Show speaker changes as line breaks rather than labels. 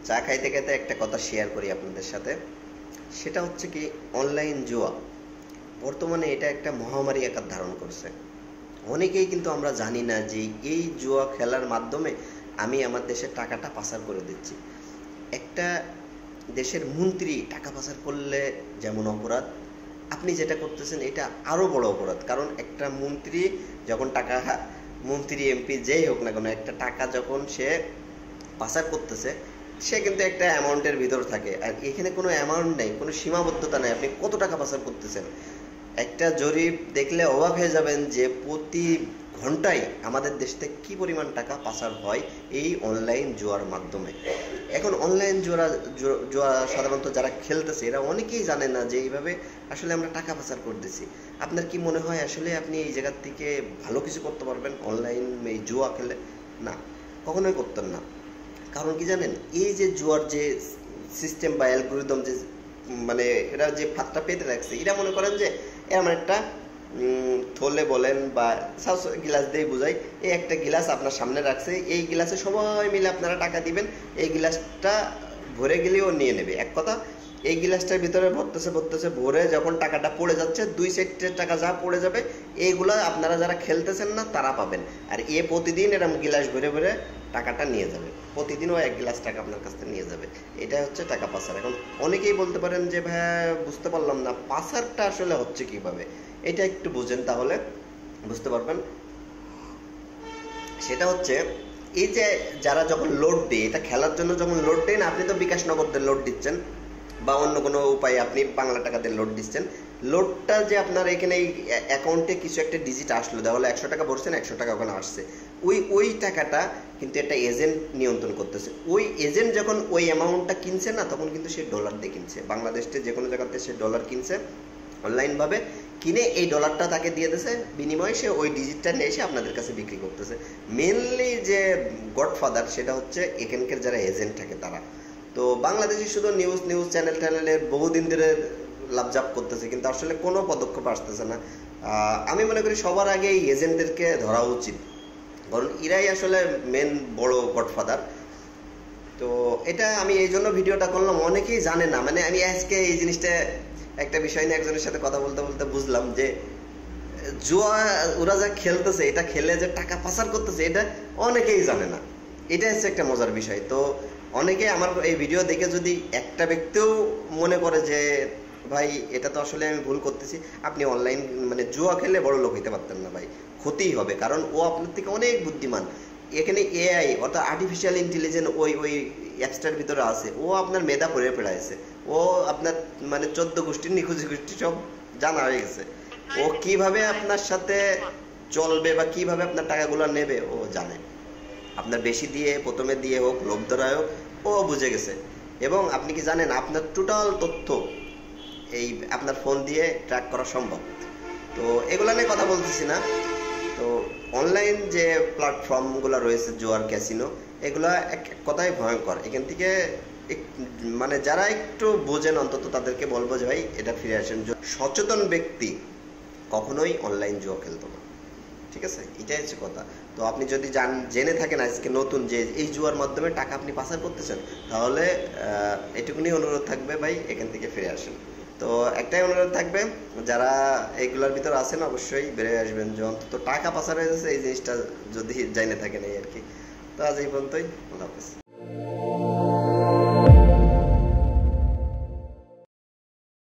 চা খাইতে খাইতে একটা কথা শেয়ার করি আপনাদের সাথে। সেটা হচ্ছে কি, অনলাইন জুয়া বর্তমানে এটা একটা মহামারী আকার ধারণ করছে। অনেকেই কিন্তু আমরা জানি না যে এই জুয়া খেলার মাধ্যমে আমি আমার দেশের টাকাটা পাচার করে দিচ্ছি। একটা দেশের মন্ত্রী টাকা পাচার করলে যেমন অপরাধ, আপনি যেটা করতেছেন এটা আরো বড় অপরাধ। কারণ একটা মন্ত্রী যখন টাকা, মন্ত্রী এমপি যেই হোক না কেন, একটা টাকা যখন সে পাচার করতেছে, সে কিন্তু একটা অ্যামাউন্টের ভিতর থাকে। আর এখানে কোনো অ্যামাউন্ট নেই, কোনো সীমাবদ্ধতা নেই আপনি কত টাকা পাচার করতেছেন। একটা জরিপ দেখলে অবাক হয়ে যাবেন যে প্রতি ঘন্টায় আমাদের দেশ থেকে কি পরিমাণ টাকা পাচার হয় এই অনলাইন জুয়ার মাধ্যমে। এখন অনলাইন জুয়া সাধারণত যারা খেলতেছে এরা অনেকেই জানে না যে এইভাবে আসলে আমরা টাকা পাচার করতেছি। আপনার কি মনে হয় আসলে আপনি এই জায়গার থেকে ভালো কিছু করতে পারবেন অনলাইন এই জুয়া খেলে? না, কখনোই করতেন না। কারণ কি জানেন, এই যে জুয়ার যে সিস্টেম বা অ্যালগোরিদম যে মানে এরা যে ফাঁদটা পেতে রাখছে, এরা মনে করেন যে এমন একটা থলে বলেন বা গিলাস দিয়ে বোঝাই, এই একটা গিলাস আপনার সামনে রাখছে, এই গিলাসে সবাই মিলে আপনারা টাকা দিবেন, এই গিলাসটা ভরে গেলেও নিয়ে নেবে। এক কথা, এই গিলাসটার ভিতরে ভরতেছে ভরতেছে, ভরে যখন টাকাটা পড়ে যাচ্ছে, দুই সেটের টাকা যা পড়ে যাবে এইগুলা আপনারা যারা খেলতেছেন না তারা পাবেন। আর এ প্রতিদিন এরকম গিলাস ভরে ভরে টাকাটা নিয়ে যাবে, প্রতিদিন ও এক গ্লাস টাকা আপনার কাছ থেকে নিয়ে যাবে। এটা হচ্ছে টাকা পাচার। এখন অনেকেই বলতে পারেন যে ভাই বুঝতে পারলাম না পাচারটা আসলে হচ্ছে কিভাবে, এটা একটু বুঝেন তাহলে বুঝতে পারবেন। সেটা হচ্ছে এই যে যারা যখন লোড দেয়, এটা খেলার জন্য যখন লোড দেন, আপনি তো বিকাশ নগদের লোড দিচ্ছেন বা অন্য কোনো উপায়ে আপনি বাংলা টাকাতে লোড দিচ্ছেন। লোডটা যে আপনার এখানে অ্যাকাউন্টে কিছু একটা ডিজিট আসলো, তাহলে 100 টাকা ভরছেন, 100 টাকা ওখানে আসছে, ওই টাকাটা কিন্তু একটা এজেন্ট নিয়ন্ত্রণ করতেছে। ওই এজেন্ট যখন ওই অ্যামাউন্টটা কিনছে না, তখন কিন্তু সে ডলার দিয়ে কিনছে। বাংলাদেশে যে কোনো জায়গাতে সে ডলার কিনছে অনলাইনভাবে, কিনে এই ডলারটা তাকে দিয়ে দিয়েছে, বিনিময়ে সে ওই ডিজিটটা নিয়ে এসে আপনাদের কাছে বিক্রি করতেছে। মেনলি যে গডফাদার সেটা হচ্ছে এখানকার যারা এজেন্ট থাকে তারা। তো বাংলাদেশে শুধু নিউজ চ্যানেলের বহুদিন ধরে লাভজাপ করতেছে, কিন্তু আসলে কোনো পদক্ষেপ আসতেছে না। আমি মনে করি সবার আগে এই এজেন্টদেরকে ধরা উচিত, কারণ এরাই আসলে মেন বড় গডফাদার। তো এটা আমি এই জন্য ভিডিওটা করলাম, অনেকেই জানে না। মানে আমি আজকে এই জিনিসটা একটা বিষয় নিয়ে একজনের সাথে কথা বলতে বলতে বুঝলাম যে জুয়া ওরা যা খেলতেছে, এটা খেলে যে টাকা পাচার করতেছে, এটা অনেকেই জানে না। এটা হচ্ছে একটা মজার বিষয়। তো অনেকে আমার এই ভিডিও দেখে যদি একটা ব্যক্তিও মনে করে যে ভাই এটা তো আসলে আমি ভুল করতেছি, আপনি অনলাইন মানে জুয়া খেলে বড় লোক হইতে পারতেন না ভাই, ক্ষতিই হবে। কারণ ও আপনার থেকে অনেক বুদ্ধিমান। এখানে এআই অর্থাৎ আর্টিফিশিয়াল ইন্টেলিজেন্স ওই অ্যাপসটার ভিতরে আছে, ও আপনার মেধা পড়ে ফেলাইছে। ও আপনার মানে 14 গোষ্ঠীর নিখোঁজি গোষ্ঠী সব জানা হয়ে গেছে। ও কিভাবে আপনার সাথে চলবে বা কিভাবে আপনার টাকাগুলো নেবে ও জানে। আপনার বেশি দিয়ে প্রথমে দিয়ে হোক, লোভ ধরায় হোক, ও বুঝে গেছে। এবং আপনি কি জানেন আপনার টোটাল তথ্য এই আপনার ফোন দিয়ে ট্র্যাক করা সম্ভব। তো এগুলা নিয়ে কথা বলতেছি না। তো অনলাইন যে প্ল্যাটফর্মগুলো রয়েছে জুয়ার ক্যাসিনো, এগুলা এক কথাই ভয়ঙ্কর। এখান থেকে মানে যারা একটু বোঝেন অন্তত তাদেরকে বলবো যে ভাই এটা ফিরে আসেন। সচেতন ব্যক্তি কখনোই অনলাইন জুয়া খেলতো না, ঠিক আছে? এটাই হচ্ছে কথা। তো আপনি যদি জেনে থাকেন আজকে নতুন যে এই জুয়ার মাধ্যমে টাকা আপনি পাচার করতেছেন, তাহলে এটুকুনি অনুরোধ থাকবে ভাই এখান থেকে ফিরে আসেন। তো একটাই অনুরোধ থাকবে, যারা এইগুলোর ভিতর আছেন অবশ্যই বেরিয়ে আসবেন, যে অন্তত টাকা পাচার হয়ে যাচ্ছে এই জিনিসটা যদি জেনে থাকেন, এই আর কি। তো আজ এই পর্যন্তই, আল্লাহ হাফেজ।